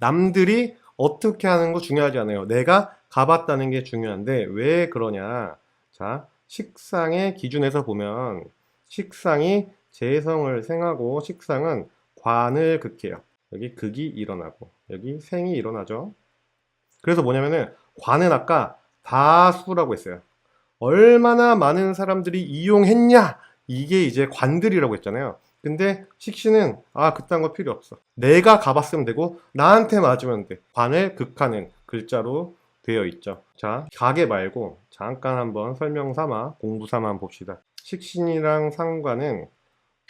남들이 어떻게 하는 거 중요하지 않아요. 내가 가봤다는 게 중요한데 왜 그러냐. 자, 식상의 기준에서 보면 식상이 재성을 생하고 식상은 관을 극해요. 여기 극이 일어나고 여기 생이 일어나죠. 그래서 뭐냐면은 관은 아까 다수라고 했어요. 얼마나 많은 사람들이 이용했냐, 이게 이제 관들이라고 했잖아요. 근데 식신은 그딴 거 필요 없어. 내가 가봤으면 되고 나한테 맞으면 돼. 관을 극하는 글자로 되어 있죠. 자, 가게 말고 잠깐 한번 설명 삼아 공부 삼아 한번 봅시다. 식신이랑 상관은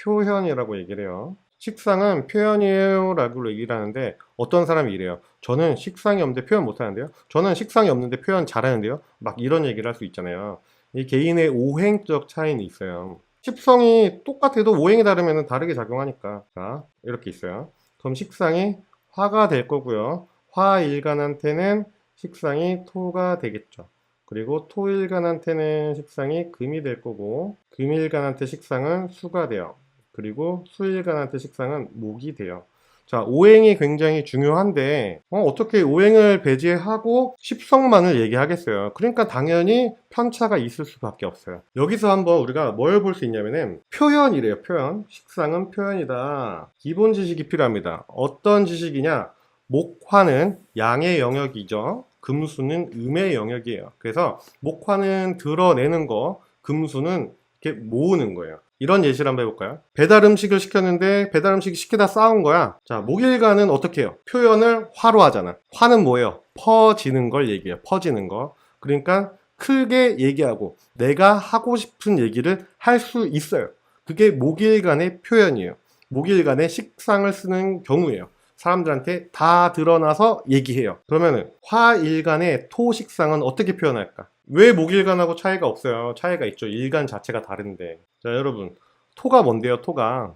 표현이라고 얘기를 해요. 식상은 표현이에요 라고 얘기를 하는데 어떤 사람이 이래요. 저는 식상이 없는데 표현 못하는데요. 저는 식상이 없는데 표현 잘하는데요. 막 이런 얘기를 할 수 있잖아요. 이 개인의 오행적 차이는 있어요. 십성이 똑같아도 오행이 다르면 다르게 작용하니까. 자, 이렇게 있어요. 그럼 식상이 화가 될 거고요. 화일간한테는 식상이 토가 되겠죠. 그리고 토일간한테는 식상이 금이 될 거고 금일간한테 식상은 수가 돼요. 그리고 수일간한테 식상은 목이 돼요. 자, 오행이 굉장히 중요한데 어떻게 오행을 배제하고 십성만을 얘기하겠어요. 그러니까 당연히 편차가 있을 수밖에 없어요. 여기서 한번 우리가 뭘 볼 수 있냐면은 표현이래요. 표현. 식상은 표현이다. 기본 지식이 필요합니다. 어떤 지식이냐? 목화는 양의 영역이죠. 금수는 음의 영역이에요. 그래서 목화는 드러내는 거, 금수는 이렇게 모으는 거예요. 이런 예시를 한번 해볼까요? 배달 음식을 시켰는데 배달 음식 시키다 싸운 거야. 자, 목일간은 어떻게 해요? 표현을 화로 하잖아. 화는 뭐예요? 퍼지는 걸 얘기해요. 퍼지는 거. 그러니까 크게 얘기하고 내가 하고 싶은 얘기를 할 수 있어요. 그게 목일간의 표현이에요. 목일간의 식상을 쓰는 경우예요. 사람들한테 다 드러나서 얘기해요. 그러면은 화일간의 토식상은 어떻게 표현할까? 왜 목일간하고 차이가 없어요? 차이가 있죠. 일간 자체가 다른데. 자, 여러분. 토가 뭔데요?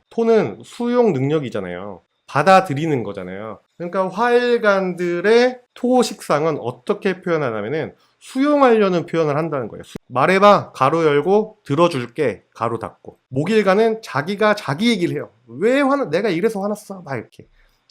토는 수용 능력이잖아요. 받아들이는 거잖아요. 그러니까 화일간들의 토 식상은 어떻게 표현하냐면은 수용하려는 표현을 한다는 거예요. 말해봐, 가로 열고, 들어줄게, 가로 닫고. 목일간은 자기가 자기 얘기를 해요. 왜 내가 이래서 화났어? 막 이렇게.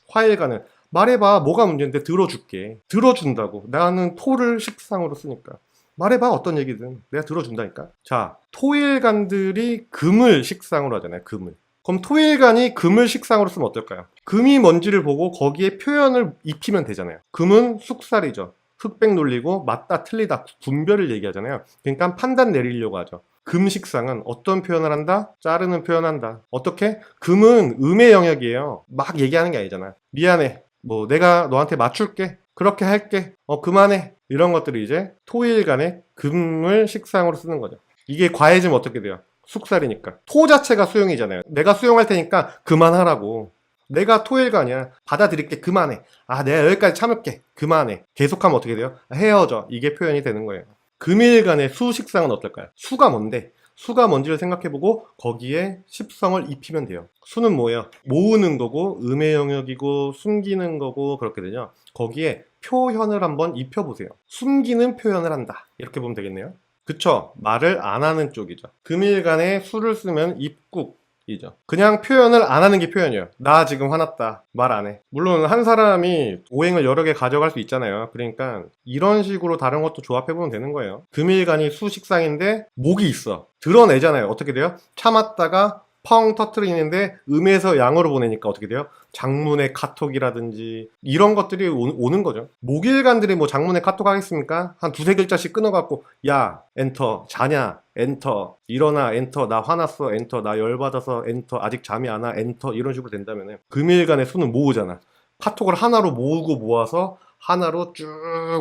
화일간은 말해봐, 뭐가 문제인데 들어줄게. 들어준다고. 나는 토를 식상으로 쓰니까. 말해봐, 어떤 얘기든 내가 들어준다니까. 자, 토일간들이 금을 식상으로 하잖아요. 금을. 그럼 토일간이 금을 식상으로 쓰면 어떨까요? 금이 뭔지를 보고 거기에 표현을 입히면 되잖아요. 금은 숙살이죠. 흑백 놀리고 맞다 틀리다 분별을 얘기하잖아요. 그러니까 판단 내리려고 하죠. 금 식상은 어떤 표현을 한다? 자르는 표현한다. 어떻게? 금은 음의 영역이에요. 막 얘기하는 게 아니잖아. 미안해. 뭐 내가 너한테 맞출게. 그렇게 할게. 그만해. 이런 것들이 이제 토일간의 금을 식상으로 쓰는 거죠. 이게 과해지면 어떻게 돼요? 숙살이니까. 토 자체가 수용이잖아요. 내가 수용할 테니까 그만하라고. 내가 토일간이야. 받아들일게. 그만해. 내가 여기까지 참을게. 그만해. 계속하면 어떻게 돼요? 헤어져. 이게 표현이 되는 거예요. 금일간의 수식상은 어떨까요? 수가 뭔데? 수가 뭔지를 생각해보고 거기에 십성을 입히면 돼요. 수는 뭐예요? 모으는 거고 음의 영역이고 숨기는 거고 그렇게 되죠. 거기에 표현을 한번 입혀보세요. 숨기는 표현을 한다. 이렇게 보면 되겠네요. 그쵸? 말을 안 하는 쪽이죠. 금일간에 수를 쓰면 입국이죠. 그냥 표현을 안 하는 게 표현이에요. 나 지금 화났다. 말 안 해. 물론 한 사람이 오행을 여러 개 가져갈 수 있잖아요. 그러니까 이런 식으로 다른 것도 조합해보면 되는 거예요. 금일간이 수식상인데 목이 있어. 드러내잖아요. 어떻게 돼요? 참았다가 펑 터트리는데 음에서 양으로 보내니까 어떻게 돼요? 장문의 카톡이라든지 이런 것들이 오는 거죠. 목일간들이 뭐 장문의 카톡 하겠습니까? 한 두세 글자씩 끊어갖고 야 엔터 자냐 엔터 일어나 엔터 나 화났어 엔터 나 열받아서 엔터 아직 잠이 안 와 엔터 이런 식으로 된다면은 금일간의 수는 모으잖아. 카톡을 하나로 모으고 모아서 하나로 쭉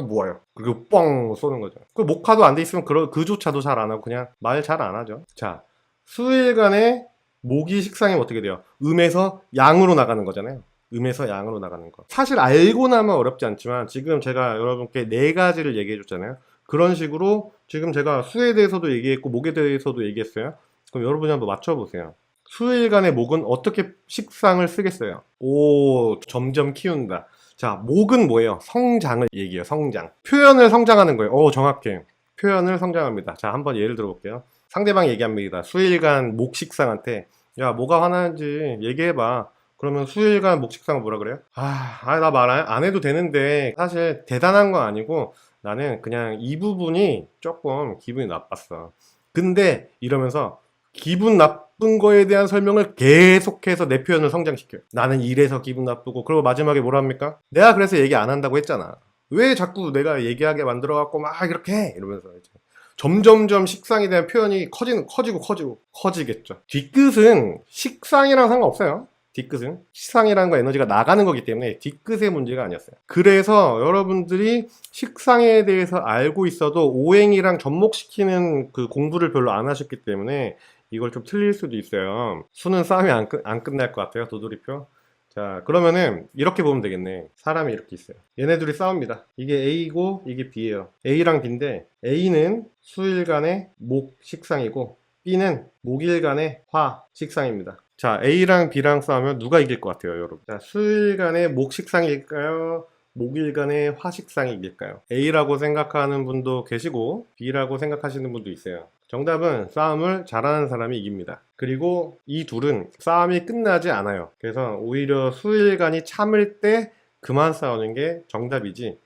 모아요. 그리고 뻥 쏘는 거죠. 그 목화도 안 돼 있으면 그조차도 잘 안 하고 그냥 말 잘 안 하죠. 자, 수일간의 목이 식상이면 어떻게 돼요? 음에서 양으로 나가는 거잖아요. 음에서 양으로 나가는 거. 사실 알고 나면 어렵지 않지만 지금 제가 여러분께 네 가지를 얘기해 줬잖아요. 그런 식으로 지금 제가 수에 대해서도 얘기했고 목에 대해서도 얘기했어요. 그럼 여러분이 한번 맞춰보세요. 수일간의 목은 어떻게 식상을 쓰겠어요? 오, 점점 키운다. 자, 목은 뭐예요? 성장을 얘기해요. 성장. 표현을 성장하는 거예요. 정확해. 표현을 성장합니다. 자, 한번 예를 들어볼게요. 상대방 얘기합니다. 수일간 목 식상한테 야 뭐가 화나는지 얘기해봐. 그러면 수일간 목식상은 뭐라 그래요? 나 말 안 해도 되는데 사실 대단한 건 아니고 나는 그냥 이 부분이 조금 기분이 나빴어. 근데 이러면서 기분 나쁜 거에 대한 설명을 계속해서 내 표현을 성장시켜요. 나는 이래서 기분 나쁘고, 그리고 마지막에 뭐라 합니까? 내가 그래서 얘기 안 한다고 했잖아. 왜 자꾸 내가 얘기하게 만들어갖고 막 이렇게 해? 이러면서 이제 점점점 식상에 대한 표현이 커지겠죠. 뒤끝은 식상이랑 상관없어요. 뒤끝은 식상이라는 거 에너지가 나가는 거기 때문에 뒤끝의 문제가 아니었어요. 그래서 여러분들이 식상에 대해서 알고 있어도 오행이랑 접목시키는 그 공부를 별로 안 하셨기 때문에 이걸 좀 틀릴 수도 있어요. 수는 싸움이 안 끝날 것 같아요. 도돌이표. 자, 그러면은 이렇게 보면 되겠네. 사람이 이렇게 있어요. 얘네 둘이 싸웁니다. 이게 A고 이게 B예요. A랑 B인데 A는 수일간의 목 식상이고 B는 목일간의 화 식상입니다. 자, A랑 B랑 싸우면 누가 이길 것 같아요, 여러분? 자, 수일간의 목 식상일까요? 목일간의 화 식상이 이길까요? A라고 생각하는 분도 계시고 B라고 생각하시는 분도 있어요. 정답은 싸움을 잘하는 사람이 이깁니다. 그리고 이 둘은 싸움이 끝나지 않아요. 그래서 오히려 수일간이 참을 때 그만 싸우는 게 정답이지.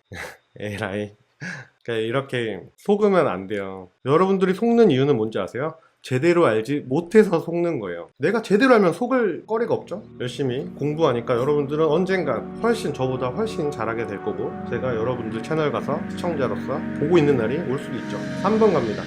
에라이. 이렇게 속으면 안 돼요. 여러분들이 속는 이유는 뭔지 아세요? 제대로 알지 못해서 속는 거예요. 내가 제대로 알면 속을 거리가 없죠. 열심히 공부하니까 여러분들은 언젠간 저보다 훨씬 잘하게 될 거고, 제가 여러분들 채널 가서 시청자로서 보고 있는 날이 올 수도 있죠. 3번 갑니다.